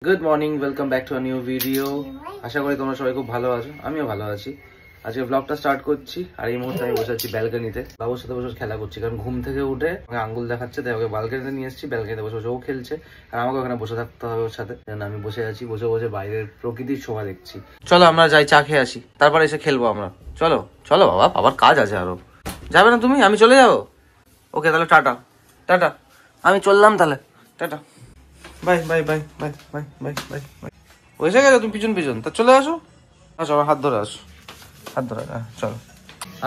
Good morning, welcome back to a new video. আশা করি তোমরা সবাই খুব ভালো আছো, আমিও ভালো আছি। আজকে ব্লগটা স্টার্ট করছি। আর এই মুহূর্তে আমি বসে আছি ব্যালকনিতে, বাবুর সাথে বসে খেলা করছি, কারণ ঘুম থেকে উঠে আমাকে আঙ্গুল দেখাচ্ছে, তাই ওকে ব্যালকনিতে নিয়ে এসেছি। ব্যালকনিতে বসে বসে ও খেলছে, আর আমাকে ওখানে বসে থাকতে হবে ওর সাথে। আমি বসে আছি, বসে বসে বাইরের প্রকৃতির শোভা দেখছি। চলো আমরা যাই, চা খেয়ে আসি, তারপর এসে খেলবো আমরা। চলো চলো বাবা, আবার কাজ আছে আরো। যাবে না তুমি? আমি চলে যাবো। ওকে তাহলে টাটা টাটা, আমি চললাম তাহলে, tata bye bye bye bye bye bye bye bye. এসে গেছো তুমি পিছন পিছন, তা চলে আসো। আসো, আমার হাত ধরে আসো, হাত ধরে, হ্যাঁ চলো।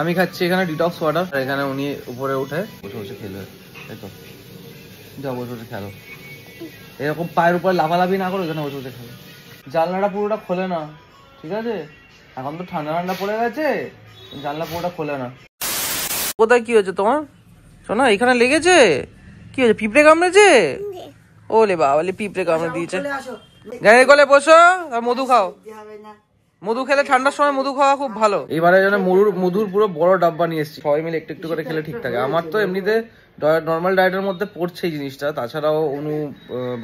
আমি খাচ্ছি এখানে ডিটক্স ওয়াটার, এখানে উনি উপরে উঠে বসে বসে খেলবে। এই তো যাও, বসে বসে খেলো। এরকম পায়ের উপর লাফালাফি না করো, এখানে বসে বসে খেলো। জানলাটা পুরোটা খোলে না, ঠিক আছে? এখন তো ঠান্ডা ঠান্ডা পড়ে গেছে, জানলা পুরোটা খোলে না। কোথায় কি হয়েছে তোমার শোনা? এখানে লেগেছে? কি হয়েছে? পিঁপড়ে কামড়েছে? ওলে বাবা, পিঁপড়ে কামড়ে দিয়েছে। গাড়ি কোলে বসো আর মধু খাও। মধু খেলে ঠান্ডার সময় মধু খাওয়া খুব ভালো। এইবারে যেন মধুর পুরো বড় ডাব্বা নিয়ে এসেছি, সবাই মিলে একটু একটু করে খেলে ঠিক থাকে। আমার তো এমনিতে নর্মাল ডায়েটের মধ্যে পড়ছে এই জিনিসটা, তাছাড়াও অনু,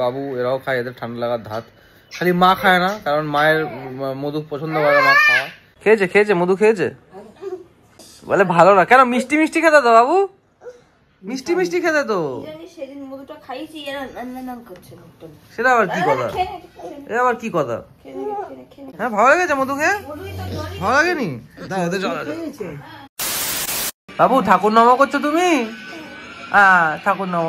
বাবু এরাও খায়, এদের ঠান্ডা লাগার ধাত। খালি মা খায় না, কারণ মায়ের মধু পছন্দ করে, মা খাওয়া। খেয়েছে মধু খেয়েছে, বলে ভালো না। কেন? মিষ্টি মিষ্টি খেতে তো বাবু, মিষ্টি মিষ্টি খেতে তো। সেটা আবার কি কথা? এটা আবার কি কথা? হ্যাঁ ভালো লেগেছে মধু খেয়ে? ভালো লাগেনি? বাবু ঠাকুর নম করছো তুমি? হ্যাঁ ঠাকুর নম।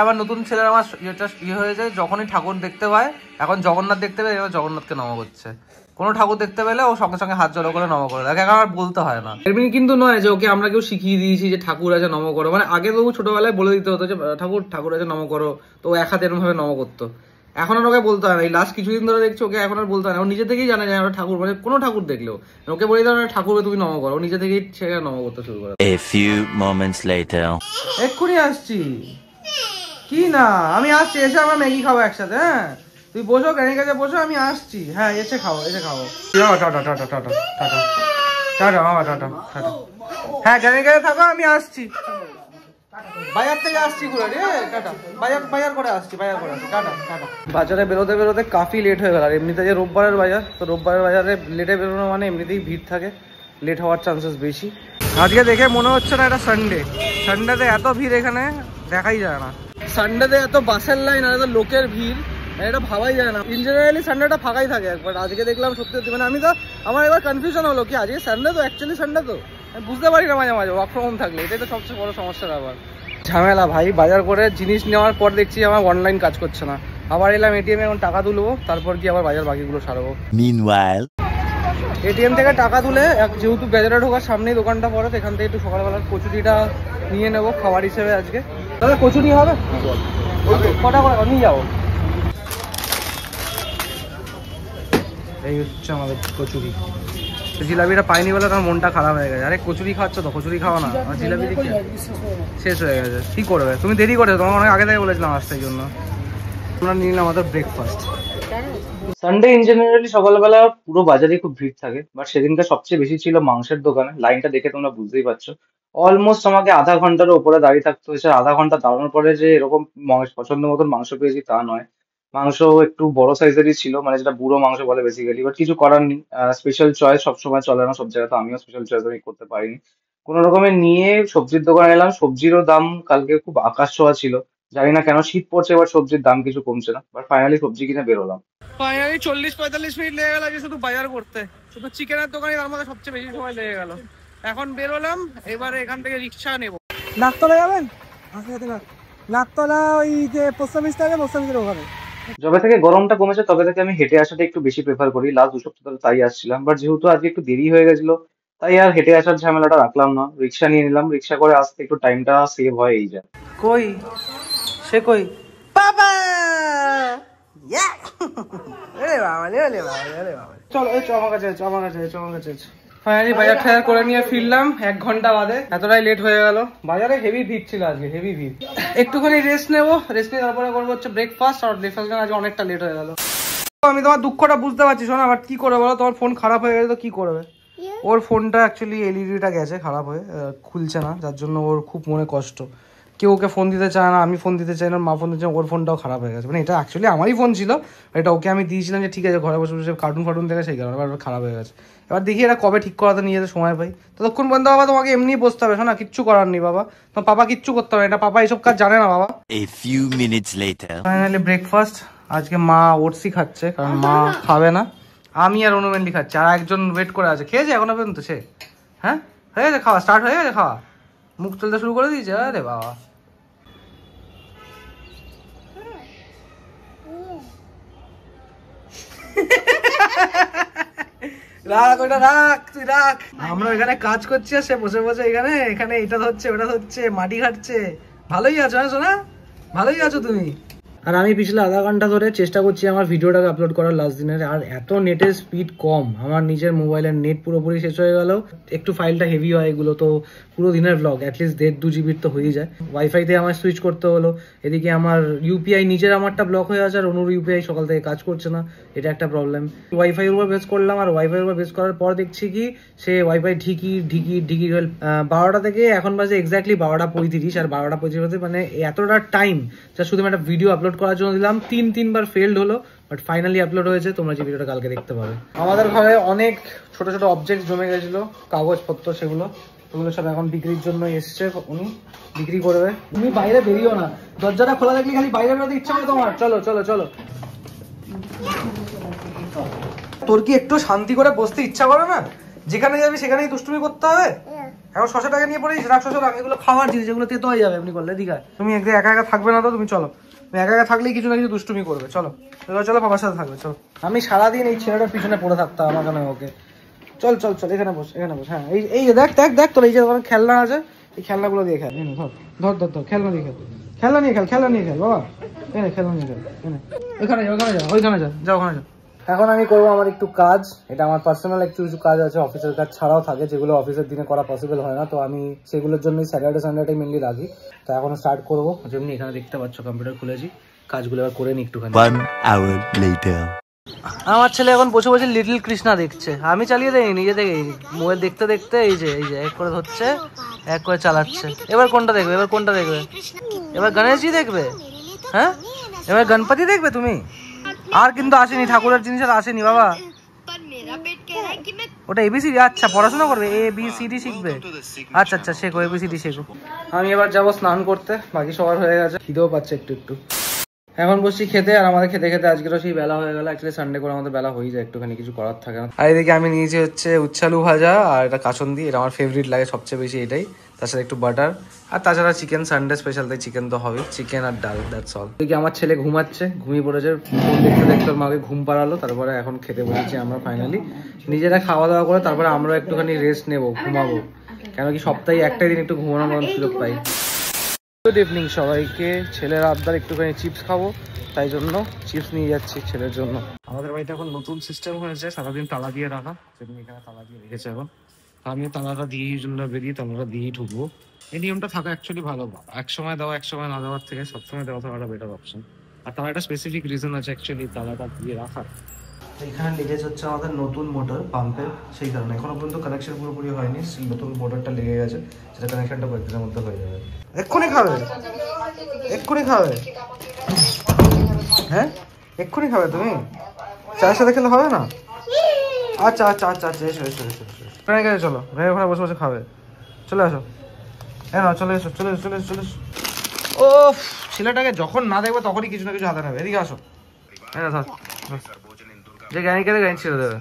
আবার নতুন ছেলের আমার যেটা ইয়ে হয়ে যায়, যখনই ঠাকুর দেখতে পায়, এখন জগন্নাথ দেখতে পেলে এবার জগন্নাথকে নম করছে। কোনো ঠাকুর দেখতে পেলে ও সঙ্গে সঙ্গে হাত জড়ো করে নম করে। তাকে আমার বলতে হয় না। এমনি কিন্তু নয় যে ওকে আমরা কেউ শিখিয়ে দিয়েছি যে ঠাকুর আছে নম করো। মানে আগে তো ছোটবেলায় বলে দিতে হতো যে ঠাকুর আছে নম করো, তো ও এক হাতে এরকম ভাবে নম করতো। এখন আর ওকে বলতে হয় না। এই লাস্ট কিছুদিন ধরে দেখছি ওকে এখন আর বলতে হয় না। ও নিজে থেকেই জানে যে আমরা ঠাকুর, মানে কোনো ঠাকুর দেখলেও ওকে বলে দাও ঠাকুরকে তুমি নম করো, ও নিজে থেকেই সেখানে নম করতে শুরু করে। A few moments later. এক্ষুনি আসছি। কি না, আমি আসছি, এসে আমরা ম্যাগি খাবো একসাথে। হ্যাঁ তুই বসো, গ্যানির কাছে বসো, আমি আসছি। হ্যাঁ এসে খাবো, এসে খাবো। Tata tata tata tata tata বাবা, টাটা টাটা। হ্যাঁ গ্যানির কাছে থাকো, আমি আসছি। বাজার থেকে আসছি ঘুরে রে, টাটা। বাজার করে আসছি, টাটা টাটা। বাজারে বেরোতে বেরোতে কাফি লেট হয়ে গেল। আর এমনিতে যে রোববারের বাজার, তো রোববারের বাজারে লেটে বেরোনো মানে এমনিতেই ভিড় থাকে, লেট হওয়ার চান্সেস বেশি। আজকে দেখে মনে হচ্ছে না এটা সানডে। সানডেতে এত ভিড় এখানে দেখাই যায় না। সানডেতে এত বাসের লাইন আর এত লোকের ভিড়, এটা ভাবাই যায় না। ইন জেনারেলি সানডেটা ফাঁকাই থাকে একবার। আজকে দেখলাম সত্যি সত্যি, মানে আমি তো, আমার এবার কনফিউশন হলো কি আজকে সানডে তো অ্যাকচুয়ালি সানডে তো আমি বুঝতে পারি না মাঝে মাঝে ওয়ার্ক ফ্রম হোম থাকলে। এটাই তো সবচেয়ে বড় সমস্যা। আবার ঝামেলা ভাই, বাজার করে জিনিস নেওয়ার পর দেখছি আমার অনলাইন কাজ করছে না। আবার এলাম এটিএমে, এখন টাকা তুলবো, তারপর কি আবার বাজার বাকিগুলো সারবো। Meanwhile, এটিএম থেকে টাকা তুলে, যেহেতু বাজারে ঢোকার সামনেই দোকানটা পড়ে, এখান থেকে একটু সকালবেলার কচুরিটা নিয়ে নেবো খাবার হিসেবে আজকে। তাহলে কচুরি হবে কটা করে নিয়ে যাবো। এই হচ্ছে আমাদের কচুরি। জিলাপিটা পাইনি বলে তার মনটা খারাপ হয়ে গেছে। আরে কচুরি খাচ্ছ তো, কচুরি খাওয়া না, জিলাপি দিচ্ছে শেষ হয়ে গেছে। কি করবে তুমি? দেরি করে, তোমার অনেক আগে থেকে বলেছিলাম আসতে, এই জন্য আমরা নিলাম আমাদের ব্রেকফাস্ট। সানডে ইন জেনারেলি সকালবেলা পুরো বাজারে খুব ভিড় থাকে, বাট সেদিনটা সবচেয়ে বেশি ছিল মাংসের দোকানে। লাইনটা দেখে তোমরা বুঝতেই পারছো। অলমোস্ট আমাকে আধা ঘন্টার উপরে দাঁড়িয়ে থাকতে হয়েছে। আধা ঘন্টা দাঁড়ানোর পরে যে এরকম পছন্দ মতন মাংস পেয়েছি তা নয়। মাংস একটু বড় সাইজেরই ছিল, মানে যেটা বুড়ো মাংস বলে বেসিক্যালি। বাট কিছু করার নেই, স্পেশাল চয়েস সবসময় চলে না সব জায়গায়, তো আমিও স্পেশাল চয়েস আমি করতে পারিনি। কোনো রকমের নিয়ে সবজির দোকানে এলাম। সবজিরও দাম কালকে খুব আকাশ ছোঁয়া ছিল। জানি না কেন শীত পড়ছে এবার সবজির দাম কিছু কমছে না, বাট ফাইনালি সবজি কিনে বেরোলাম। ফাইনালি 40-45 মিনিট লেগে গেল শুধু বাজার করতে। শুধু চিকেনের দোকানে তার মধ্যে সবচেয়ে বেশি সময় লেগে গেল। এখন বেরোলাম, এবারে এখান থেকে রিক্সা নেবো। নাকতলা যাবেন? নাকতলা ওই যে পোস্ট অফিসটা আছে, পোস্ট অফিসের ওখানে। যবে থেকে গরমটা কমেছে তবে থেকে আমি হেঁটে আসাটা একটু বেশি প্রেফার করি। লাস্ট 2 সপ্তাহ ধরে তাই আসছিলাম, বাট যেহেতু আজকে একটু দেরি হয়ে গেছিল, তাই আর হেঁটে আসার ঝামেলাটা রাখলাম না। রিক্সা নিয়ে নিলাম, রিক্সা করে আসতে একটু টাইমটা সেভ হয় এই যা। কই সে কই বাবা? চলো আমার কাছে। ফাইনালি বাজার টাজার করে নিয়ে ফিরলাম 1 ঘন্টা বাদে। এতটাই লেট হয়ে গেল। বাজারে হেভি ভিড় ছিল আজকে, হেভি ভিড়। একটুখানি রেস্ট নেবো, রেস্ট নিয়ে তারপরে করবো হচ্ছে ব্রেকফাস্ট। আর ব্রেকফাস্ট আজকে অনেকটা লেট হয়ে গেল। আমি তোমার দুঃখটা বুঝতে পারছি শোনা, বাট কি করবে বলো? তোমার ফোন খারাপ হয়ে গেছে তো কি করবে? ওর ফোনটা অ্যাকচুয়ালি এলইডিটা গেছে খারাপ হয়ে, খুলছে না, যার জন্য ওর খুব মনে কষ্ট। কেউ ওকে ফোন দিতে চায় না, আমি ফোন দিতে চাই না, মা ফোন দিতে চাই, ওর ফোনটাও খারাপ হয়ে গেছে। মানে এটা অ্যাকচুয়ালি আমারই ফোন ছিল, এটা ওকে আমি দিয়েছিলাম যে ঠিক আছে ঘরে বসে বসে কার্টুন ফার্টুন দেখে, সেই কারণে এবার খারাপ হয়ে গেছে। এবার দেখি এটা কবে ঠিক করাতে নিয়ে যেতে সময় পাই, ততক্ষণ পর্যন্ত বাবা তোমাকে এমনি বসতে হবে, শোনা কিচ্ছু করার নেই বাবা, তোমার পাপা কিচ্ছু করতে হবে, এটা পাপা এইসব কাজ জানে না বাবা। A few minutes later. Finally breakfast, আজকে মা ওটসই খাচ্ছে কারণ মা খাবে না, আমি আর অনুমেন্ডি খাচ্ছি, আর একজন ওয়েট করে আছে। খেয়েছে এখনো পর্যন্ত সে? হ্যাঁ হয়ে গেছে খাওয়া, স্টার্ট হয়ে গেছে খাওয়া, মুখ চলতে শুরু করে দিয়েছে। আরে বাবা, রাখ ওটা রাখ, তুই রাখ। আমরা এখানে কাজ করছি আর সে বসে বসে এখানে এখানে এটা হচ্ছে ওটা হচ্ছে, মাটি ঘাটছে। ভালোই আছো হ্যাঁ সোনা, ভালোই আছো তুমি। আর আমি পিছলে আধা ঘন্টা ধরে চেষ্টা করছি আমার ভিডিওটাকে আপলোড করার লাস্ট দিনের, আর এত নেটের স্পিড কম, আমার নিজের মোবাইলের নেট পুরোপুরি শেষ হয়ে গেল। একটু ফাইলটা হেভি হয় এগুলো, তো পুরো দিনের ব্লগ অ্যাটলিস্ট 1.5-2 জিবির তো হয়ে যায়। ওয়াইফাইতে আমার সুইচ করতে হলো, এদিকে আমার ইউপিআই নিজের আমারটা ব্লক হয়ে আছে, আর অনুর ইউপিআই সকাল থেকে কাজ করছে না, এটা একটা প্রবলেম। ওয়াইফাই উপর বেস করলাম, আর ওয়াইফাই উপর বেস করার পর দেখছি কি সে ওয়াইফাই ঢিকি 12টা থেকে এখন বাজে এক্স্যাক্টলি 12:35, আর 12:35 মানে এতটা টাইম যা শুধু একটা ভিডিও আপলোড করার জন্য দিলাম, 3বার ফেলড হলো, বাট ফাইনালি আপলোড হয়েছে। তোমরা যে ভিডিওটা কালকে দেখতে পাবে। আমাদের ঘরে অনেক ছোট ছোট অবজেক্ট জমে গেছিল, কাগজপত্র, সেগুলো সব এখন বিক্রির জন্য এসছে, উনি বিক্রি করবে। তুমি বাইরে বেরিও না, দরজাটা খোলা দেখলে খালি বাইরে বেরোতে ইচ্ছা করে তোমার। চলো চলো চলো, তোর কি একটু শান্তি করে বসতে ইচ্ছা করে না? যেখানে যাবি সেখানেই দুষ্টুমি করতে হবে। এখন শশাটাকে নিয়ে পড়েছিস, রাখ শশা রাখ, এগুলো খাওয়ার জিনিস, এগুলো তেতো হয়ে যাবে এমনি করলে। দীঘায় তুমি একদিন একা একা থাকবে না তো, তুমি চলো, তুমি একা একা থাকলেই কিছু না কিছু দুষ্টুমি করবে। চলো চলো চলো, বাবার সাথে থাকবে চলো। আমি সারাদিন এই ছেলেটার পিছনে পড়ে থাকতাম, আমার কেন ওকে। চল চল চল, এখানে বস, এখানে বস। হ্যাঁ এই যে দেখ দেখ দেখ, তোর এই যে খেলনা আছে, এই খেলনাগুলো দিয়ে খেল। ধর ধর ধর ধর, খেলনা দিয়ে খেল, খেলনা নিয়ে খেল, খেলনা নিয়ে খেল বাবা, এনে খেলনা নিয়ে খেল, এনে ওখানে যা, ওখানে যা, ওইখানে যা, যা ওখানে যা। এখন আমি করবো আমার একটু কাজ, এটা আমার পার্সোনাল একটু কিছু কাজ আছে, অফিসের কাজ ছাড়াও থাকে, যেগুলো অফিসের দিনে করা পসিবল হয় না, তো আমি সেগুলোর জন্যই স্যাটারডে সানডেটাই মেনলি রাখি। তো এখন স্টার্ট করবো, যেমনি এখানে দেখতে পাচ্ছ কম্পিউটার খুলেছি, কাজগুলো এবার করে নিই একটুখানি। 1 hour later. আমার ছেলে এখন বসে বসে লিটল কৃষ্ণা দেখছে, আমি চালিয়ে দেই নিজে থেকে, মোবাইল দেখতে দেখতে এই যে এক করে ধরছে, এক করে চালাচ্ছে। এবার কোনটা দেখবে, এবার কোনটা দেখবে? এবার গণেশজি দেখবে, হ্যাঁ এবার গণপতি দেখবে তুমি। আর কিন্তু আসেনি, ঠাকুরের জিনিস আর আসেনি বাবা, ওটা এবিসিডি। আচ্ছা পড়াশোনা করবে, ABCD শিখবে। আচ্ছা আচ্ছা শেখো, ABCD শেখো। আমি এবার যাবো স্নান করতে, বাকি সবার হয়ে গেছে, খিদেও পাচ্ছে একটু একটু। এখন বসছি খেতে, আর আমাদের খেতে খেতে আজকেরও সেই বেলা হয়ে গেল। অ্যাকচুয়ালি সানডে করে আমাদের বেলা হয়ে যায়, একটুখানি কিছু করার থাকে না। আর এদিকে আমি নিয়েছি হচ্ছে উচ্ছালু ভাজা আর এটা কাসন্দি, এটা আমার ফেভারিট লাগে সবচেয়ে বেশি এটাই, তার সাথে একটু বাটার, আর তাছাড়া চিকেন, সানডে স্পেশাল তাই চিকেন তো হবে, চিকেন আর ডাল, দ্যাটস অল। এদিকে আমার ছেলে ঘুমাচ্ছে, ঘুমিয়ে পড়েছে, ফোন দেখতে দেখতে ওর মাকে ঘুম পাড়ালো, তারপরে এখন খেতে বসেছি আমরা ফাইনালি। নিজেরা খাওয়া দাওয়া করে তারপরে আমরা একটুখানি রেস্ট নেবো, ঘুমাবো, কেন কি সপ্তাহে একটাই দিন একটু ঘুমানোর মতন সুযোগ পাই। গুড ইভিনিং সবাইকে। ছেলের আবদার একটুখানি চিপস খাবো, তাই জন্য চিপস নিয়ে যাচ্ছি ছেলের জন্য। আমাদের বাড়িতে এখন নতুন সিস্টেম হয়েছে, সারাদিন তালা দিয়ে রাখা, সেদিন এখানে তালা দিয়ে রেখেছে। এখন আমি তালাটা দিয়েই জন্য বেরিয়ে তালাটা দিয়েই ঢুকবো। এই নিয়মটা থাকা অ্যাকচুয়ালি ভালো, এক সময় দেওয়া এক সময় না দেওয়ার থেকে সবসময় দেওয়া থাকাটা বেটার অপশন। আর তার একটা স্পেসিফিক রিজন আছে অ্যাকচুয়ালি তালাটা দিয়ে রাখার। এখানে লিকেজ হচ্ছে আমাদের নতুন মোটর পাম্পের, সেই কারণে এখনো পর্যন্ত কানেকশন পুরোপুরি হয়নি, সেই নতুন মোটরটা লেগে গেছে, সেটা কানেকশনটা কয়েকদিনের মধ্যে হয়ে যাবে। এক্ষুনি খাবে, এক্ষুনি খাবে, হ্যাঁ এক্ষুনি খাবে তুমি? চায়ের সাথে খেলে হবে না? আচ্ছা আচ্ছা আচ্ছা আচ্ছা, এসো এসো এসো এসো, ট্রেনের কাছে চলো, ভেবে ওখানে বসে বসে খাবে, চলে আসো। হ্যাঁ না চলে এসো, চলে এসো চলে এসো চলে এসো। ও ছেলেটাকে যখন না দেখবে তখনই কিছু না কিছু হাতে নেবে, এদিকে আসো। হ্যাঁ না যে গাড়ি কেটে গাড়ি ছেড়ে দেবে।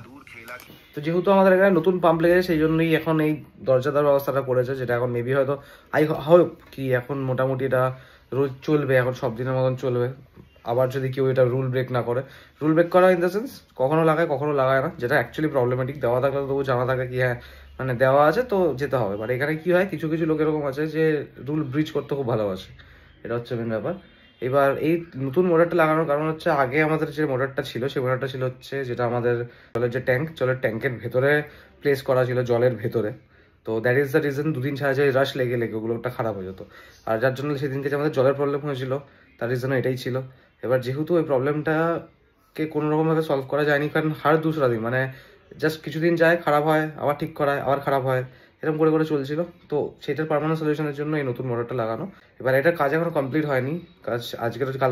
তো যেহেতু আমাদের এখানে নতুন পাম্প লেগেছে, সেই জন্যই এখন এই দরজা দেওয়ার ব্যবস্থাটা করেছে, যেটা এখন মেবি হয়তো আই হোপ কি এখন মোটামুটি এটা রোজ চলবে, এখন সব দিনের মতন চলবে। আবার যদি কেউ এটা রুল ব্রেক না করে, রুল ব্রেক করা ইন দ্য সেন্স কখনো লাগায় কখনো লাগায় না, যেটা অ্যাকচুয়ালি প্রবলেমেটিক। দেওয়া থাকলে তবু জানা থাকে কি হ্যাঁ মানে দেওয়া আছে তো যেতে হবে। বাট এখানে কি হয়, কিছু কিছু লোক এরকম আছে যে রুল ব্রিজ করতে খুব ভালোবাসে, এটা হচ্ছে মেন ব্যাপার। এবার এই নতুন মোটরটা লাগানোর কারণ হচ্ছে, আগে আমাদের যে মোটরটা ছিল সেই মোটরটা ছিল হচ্ছে যেটা আমাদের জলের যে ট্যাঙ্ক, জলের ট্যাঙ্কের ভেতরে প্লেস করা ছিল, জলের ভেতরে। তো দ্যাট ইজ দ্য রিজন, দুদিন ছাড়া যে রাশ লেগে লেগে ওগুলোটা খারাপ হয়ে যেত। আর যার জন্য সেদিনকে যে আমাদের জলের প্রবলেম হয়েছিল, তার রিজনও এটাই ছিল। এবার যেহেতু ওই প্রবলেমটাকে কোনো রকমভাবে সলভ করা যায়নি, কারণ হার দুসরা দিন মানে জাস্ট কিছুদিন যায় খারাপ হয়, আবার ঠিক করায়, আবার খারাপ হয়, এরকম করে করে চলছিল। তো সেটার পার্মানেন্ট সলিউশনের জন্য এই নতুন মোটরটা লাগানো। এবার এটার কাজ এখনো কমপ্লিট হয়নি, কাজ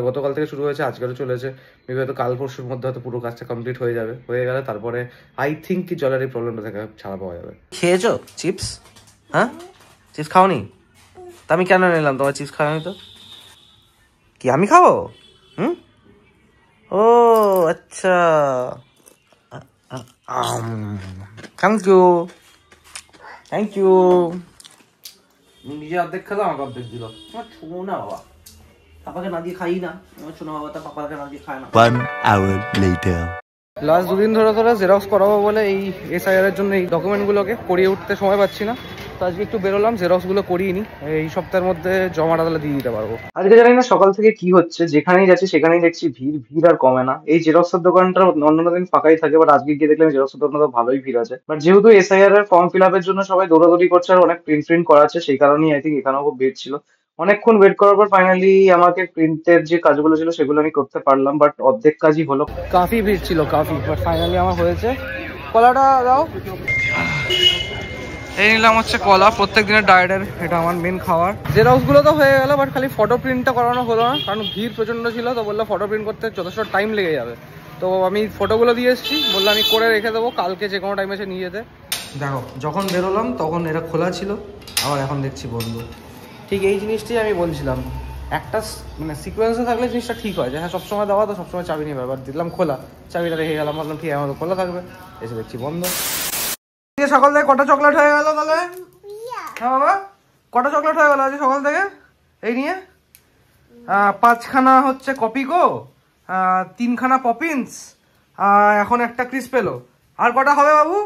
গতকাল থেকে শুরু হয়েছে, আজকেরও চলেছে। মেবি হয়তো কাল পরশুর মধ্যে হয়তো পুরো কাজটা কমপ্লিট হয়ে যাবে। হয়ে গেলে তারপরে আই থিঙ্ক কি জলের এই প্রবলেমটা থেকে ছাড়া পাওয়া যাবে। খেয়েছো চিপস? হ্যাঁ, চিপস খাওনি? তা আমি কেন নিলাম তোমার চিপস খাওয়ানি? তো কি আমি খাবো? ও আচ্ছা, থ্যাংক ইউ থ্যাংক ইউ। নিজে অর্ধেক খেলো, আমাকে অর্ধেক দিল। আমার ছোনো না বাবা, পাপাকে না দিয়ে খাই না। আমার ছোনো বাবা তার পাপাকে না দিয়ে খায় না। 1 hour later. লাস্ট দুদিন ধরে জেরক্স করাবো বলে এই এসআইআর এর জন্য এই ডকুমেন্টগুলোকে করিয়ে উঠতে সময় পাচ্ছি না। তো আজকে একটু বেরোলাম, জেরক্সগুলো করিয়ে নি, এই সপ্তাহের মধ্যে জমা তাহলে দিয়ে দিতে পারবো। আজকে জানি না সকাল থেকে কি হচ্ছে, যেখানেই যাচ্ছি সেখানেই দেখছি ভিড় আর কমে না। এই জেরক্সের দোকানটা অন্যান্য দিন ফাঁকাই থাকে, বাট আজকে গিয়ে দেখলাম জেরক্সের দোকানটা ভালোই ভিড় আছে। বাট যেহেতু এসআইআর এর ফর্ম ফিল আপের জন্য সবাই দৌড়াদৌড়ি করছে আর অনেক প্রিন্ট করাচ্ছে, সেই কারণেই আই থিঙ্ক এখানেও খুব ভিড় ছিল। অনেকক্ষণ ওয়েট করার পর ফাইনালি আমাকে প্রিন্টের যে কাজগুলো ছিল সেগুলো আমি করতে পারলাম, বাট অর্ধেক কাজই হলো। কাফি ভিড় ছিল, কাফি, বাট ফাইনালি আমার হয়েছে। কলাটা দাও। এই নিলাম হচ্ছে কলা, প্রত্যেক দিনের ডায়েটের, এটা আমার মেন খাবার। জেরক্স গুলো তো হয়ে গেল, বাট খালি ফটো প্রিন্টটা করানো হলো না, কারণ ভিড় প্রচন্ড ছিল। তো বললো ফটো প্রিন্ট করতে যথেষ্ট টাইম লেগে যাবে। তো আমি ফটোগুলো দিয়ে এসেছি, বললাম আমি করে রেখে দেবো, কালকে যে কোনো টাইমে এসে নিয়ে যেতে। দেখো, যখন বেরোলাম তখন এটা খোলা ছিল, আবার এখন দেখছি বন্ধ। ঠিক এই জিনিসটাই আমি বলছিলাম, একটা মানে সিকোয়েন্সে থাকলে জিনিসটা ঠিক হয়, যে হ্যাঁ সবসময় দেওয়া তো সবসময় চাবি নেবে। এবার দিলাম খোলা, চাবিটা রেখে গেলাম, ভাবলাম ঠিক আমাদের খোলা থাকবে, এসে দেখছি বন্ধ। সকাল থেকে কটা চকলেট হয়ে গেল তাহলে? হ্যাঁ বাবা, কটা চকলেট হয়ে গেল আজ সকাল থেকে? এই নিয়ে 5খানা হচ্ছে কপিকো, 3খানা পপিন্স, এখন একটা ক্রিস্প পেলো। আর কটা হবে বাবু?